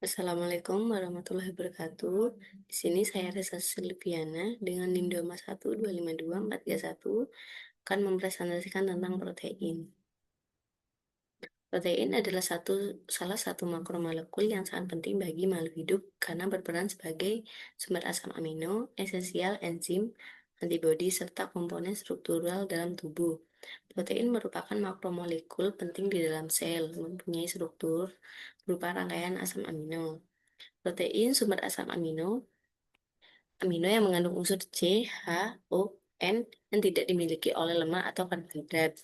Assalamualaikum warahmatullahi wabarakatuh. Di sini saya Reza Silviana dengan Nindoma 1252431 akan mempresentasikan tentang protein. Protein adalah salah satu makromolekul yang sangat penting bagi makhluk hidup karena berperan sebagai sumber asam amino, esensial enzim, antibodi, serta komponen struktural dalam tubuh. Protein merupakan makromolekul penting di dalam sel, mempunyai struktur berupa rangkaian asam amino. Protein sumber asam amino yang mengandung unsur C, H, O, N yang tidak dimiliki oleh lemak atau karbohidrat.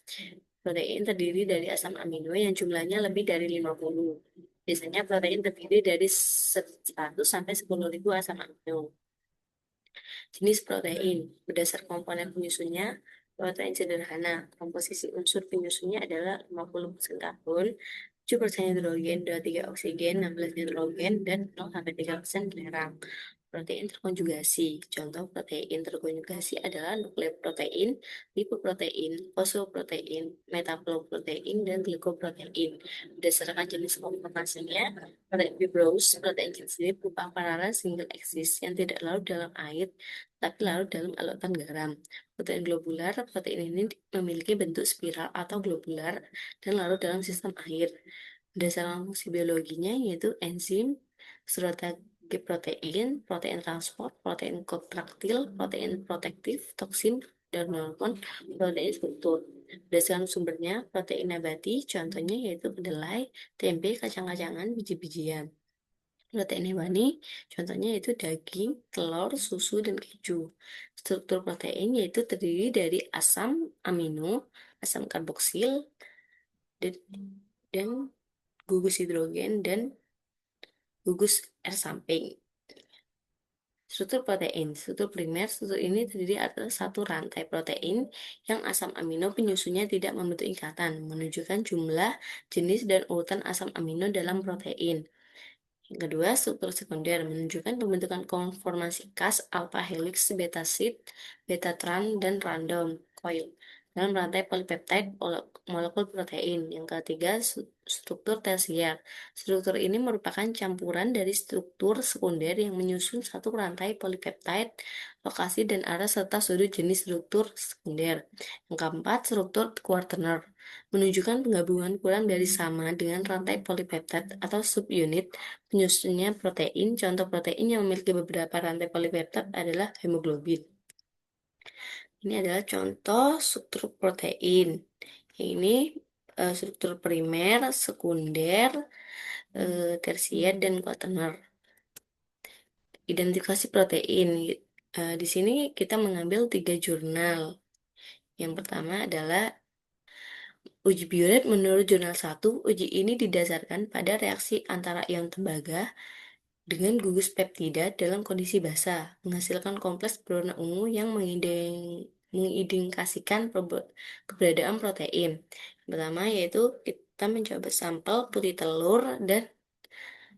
Protein terdiri dari asam amino yang jumlahnya lebih dari 50. Biasanya protein terdiri dari 100 sampai 10.000 asam amino. Jenis protein berdasar komponen penyusunnya, protein sederhana. Komposisi unsur penyusunnya adalah 50% karbon, 7% hidrogen, 23 oksigen, 16 nitrogen, dan 0-3% garam. Protein terkonjugasi. Contoh protein terkonjugasi adalah nukleoprotein, lipoprotein, fosfoprotein, metaploprotein, dan glikoprotein. Berdasarkan jenis konformasinya, protein fibrous, protein kecil berupa paralel single axis yang tidak larut dalam air, tapi larut dalam larutan garam. Protein globular, protein ini memiliki bentuk spiral atau globular dan larut dalam sistem air. Berdasarkan fungsi biologinya yaitu enzim, protein, protein transport, protein kontraktil, protein protektif, toksin, dan hormon, protein struktur. Berdasarkan sumbernya, protein nabati, contohnya yaitu kedelai, tempe, kacang-kacangan, biji-bijian. Protein hewani, contohnya yaitu daging, telur, susu, dan keju. Struktur protein yaitu terdiri dari asam amino, asam karboksil, dan, dan gugus hidrogen, dan gugus R samping. Struktur primer, struktur ini terdiri atas satu rantai protein yang asam amino penyusunnya tidak membentuk ikatan, menunjukkan jumlah, jenis, dan urutan asam amino dalam protein. Yang kedua, struktur sekunder menunjukkan pembentukan konformasi khas alpha helix, beta sheet, beta tran, dan random coil dalam rantai polipeptide molekul protein. Yang ketiga, struktur tersier. Struktur ini merupakan campuran dari struktur sekunder yang menyusun satu rantai polipeptide, lokasi dan arah serta sudut jenis struktur sekunder. Yang keempat, struktur quaterner menunjukkan penggabungan kurang dari sama dengan rantai polipeptide atau subunit penyusunnya protein. Contoh protein yang memiliki beberapa rantai polipeptide adalah hemoglobin. Ini adalah contoh struktur protein. Ini struktur primer, sekunder, tersier, dan quaterner. Identifikasi protein. Di sini kita mengambil 3 jurnal. Yang pertama adalah uji Biuret menurut jurnal 1. Uji ini didasarkan pada reaksi antara ion tembaga dengan gugus peptida dalam kondisi basah, menghasilkan kompleks berwarna ungu yang mengindikasikan keberadaan protein. Yang pertama yaitu kita mencoba sampel putih telur dan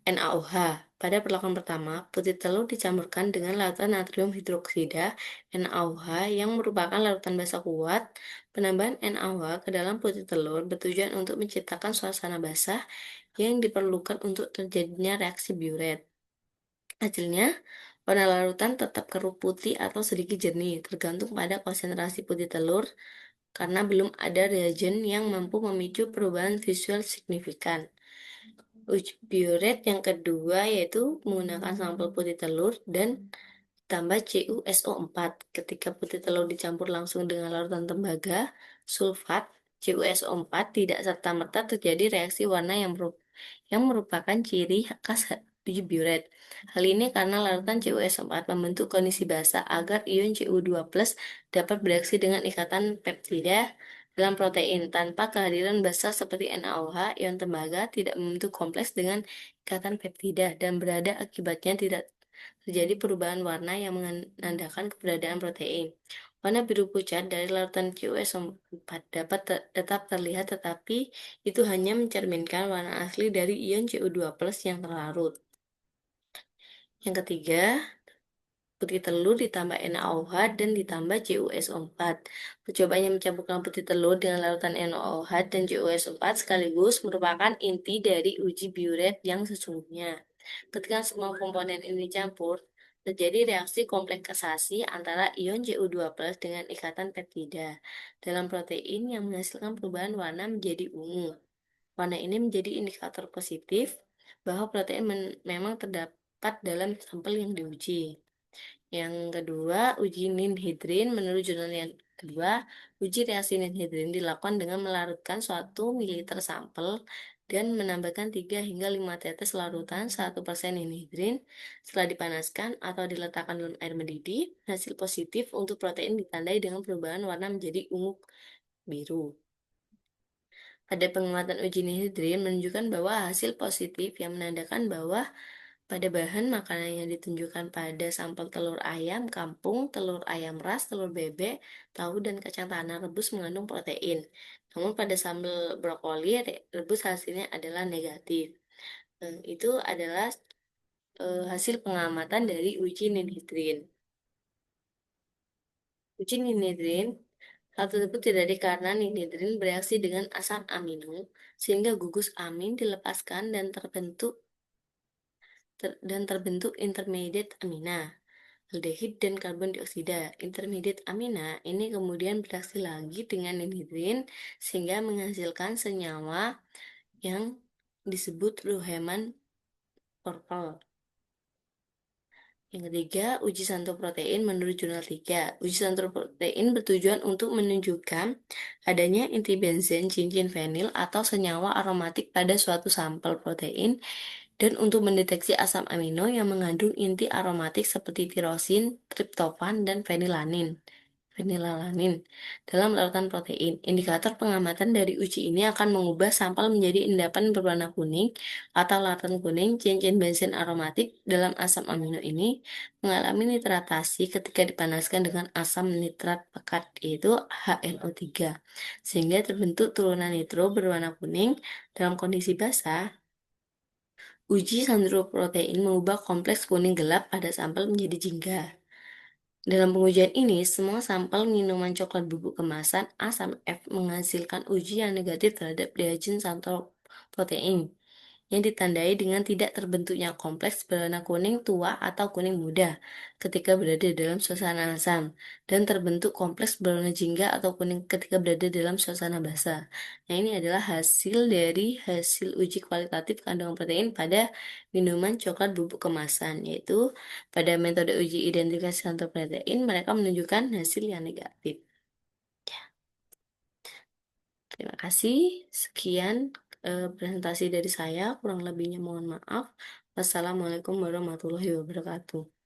NaOH. Pada perlakuan pertama, putih telur dicampurkan dengan larutan natrium hidroksida NaOH yang merupakan larutan basah kuat. Penambahan NaOH ke dalam putih telur bertujuan untuk menciptakan suasana basah yang diperlukan untuk terjadinya reaksi Biuret. Hasilnya, warna larutan tetap keruh putih atau sedikit jernih, tergantung pada konsentrasi putih telur, karena belum ada reagen yang mampu memicu perubahan visual signifikan. Uji Biuret yang kedua yaitu menggunakan sampel putih telur dan tambah CuSO4. Ketika putih telur dicampur langsung dengan larutan tembaga, sulfat, CuSO4 tidak serta-merta terjadi reaksi warna yang merupakan ciri khas uji Biuret. Hal ini karena larutan CuSO4 membentuk kondisi basah agar ion Cu2+ dapat bereaksi dengan ikatan peptida dalam protein. Tanpa kehadiran basah seperti NaOH, ion tembaga tidak membentuk kompleks dengan ikatan peptida dan berada akibatnya tidak terjadi perubahan warna yang menandakan keberadaan protein. Warna biru pucat dari larutan CuSO4 dapat tetap terlihat, tetapi itu hanya mencerminkan warna asli dari ion Cu2+ yang terlarut. Yang ketiga, putih telur ditambah NaOH dan ditambah CuSO4. Percobaan yang mencampurkan putih telur dengan larutan NaOH dan CuSO4 sekaligus merupakan inti dari uji Biuret yang sesungguhnya. Ketika semua komponen ini dicampur, terjadi reaksi kompleksasi antara ion Cu2+ dengan ikatan peptida dalam protein yang menghasilkan perubahan warna menjadi ungu. Warna ini menjadi indikator positif bahwa protein memang terdapat dalam sampel yang diuji. Yang kedua, uji ninhidrin. Menurut jurnal yang kedua, uji reaksi ninhidrin dilakukan dengan melarutkan 1 ml sampel dan menambahkan 3 hingga 5 tetes larutan 1% ninhidrin. Setelah dipanaskan atau diletakkan dalam air mendidih, hasil positif untuk protein ditandai dengan perubahan warna menjadi ungu biru. Pada penguatan uji ninhidrin menunjukkan bahwa hasil positif yang menandakan bahwa pada bahan makanan yang ditunjukkan pada sampel telur ayam kampung, telur ayam ras, telur bebek, tahu, dan kacang tanah rebus mengandung protein. Namun pada sambal brokoli rebus hasilnya adalah negatif. Itu adalah hasil pengamatan dari uji ninhidrin. Uji ninhidrin hal tersebut terjadi karena ninhidrin bereaksi dengan asam amino sehingga gugus amin dilepaskan dan terbentuk intermediate amina, aldehid dan karbon dioksida. Intermediate amina ini kemudian bereaksi lagi dengan ninhidrin sehingga menghasilkan senyawa yang disebut ruheman purple. Yang ketiga, uji santur protein menurut jurnal 3. Uji santur protein bertujuan untuk menunjukkan adanya inti benzen cincin fenil atau senyawa aromatik pada suatu sampel protein dan untuk mendeteksi asam amino yang mengandung inti aromatik seperti tirosin, triptofan, dan fenilalanin dalam larutan protein. Indikator pengamatan dari uji ini akan mengubah sampel menjadi endapan berwarna kuning atau larutan kuning. Cincin benzen aromatik dalam asam amino ini mengalami nitratasi ketika dipanaskan dengan asam nitrat pekat, yaitu HNO3, sehingga terbentuk turunan nitro berwarna kuning. Dalam kondisi basah, uji santur protein mengubah kompleks kuning gelap pada sampel menjadi jingga. Dalam pengujian ini, semua sampel minuman coklat bubuk kemasan asam F menghasilkan uji yang negatif terhadap reagen santur protein, yang ditandai dengan tidak terbentuknya kompleks berwarna kuning tua atau kuning muda ketika berada dalam suasana asam, dan terbentuk kompleks berwarna jingga atau kuning ketika berada dalam suasana basah. Nah, ini adalah hasil dari hasil uji kualitatif kandungan protein pada minuman coklat bubuk kemasan, yaitu pada metode uji identifikasi kantor protein mereka menunjukkan hasil yang negatif. Terima kasih. Sekian presentasi dari saya. Kurang lebihnya mohon maaf. Wassalamualaikum warahmatullahi wabarakatuh.